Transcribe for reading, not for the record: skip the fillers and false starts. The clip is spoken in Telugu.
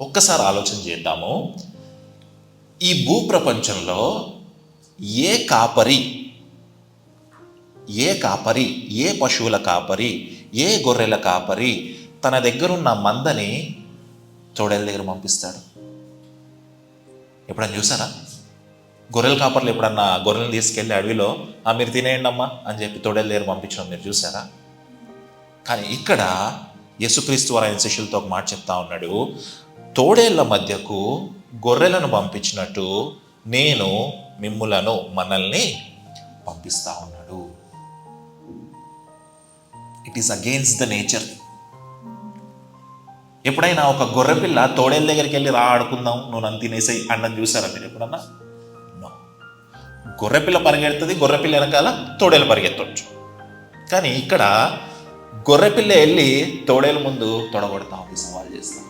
ఒక్కసారి ఆలోచన చేద్దాము. ఈ భూప్రపంచంలో ఏ కాపరి, ఏ పశువుల కాపరి, ఏ గొర్రెల కాపరి తన దగ్గరున్న మందని తోడేళ్ళ దగ్గర పంపిస్తాడు? ఎప్పుడన్నా చూసారా? గొర్రెల కాపర్లు ఎప్పుడన్నా గొర్రెలను తీసుకెళ్ళి అడవిలో మీరు తినేయండి అమ్మా అని చెప్పి తోడేళ్ళ దగ్గర పంపించడం మీరు చూసారా? కానీ ఇక్కడ యేసుక్రీస్తు వారు ఆయన శిష్యులతో ఒక మాట చెప్తా ఉన్నాడు, తోడేళ్ల మధ్యకు గొర్రెలను పంపించినట్టు నేను మనల్ని పంపిస్తా ఉన్నాడు. It is against the nature. ఎప్పుడైనా ఒక గొర్రెపిల్ల తోడేళ్ళ దగ్గరికి వెళ్ళి రా ఆడుకుందాం, నువ్వు నన్ను తినేసేయి అన్నది చూసారా మీరు ఎప్పుడన్నా? నో. గొర్రెపిల్ల పరిగెడుతుంది, గొర్రెపిల్ల వెనకాల తోడేలు పరిగెత్తవచ్చు. కానీ ఇక్కడ గొర్రెపిల్ల వెళ్ళి తోడేల ముందు తొడగొడతా ఉంది, సవాల్ చేస్తాం.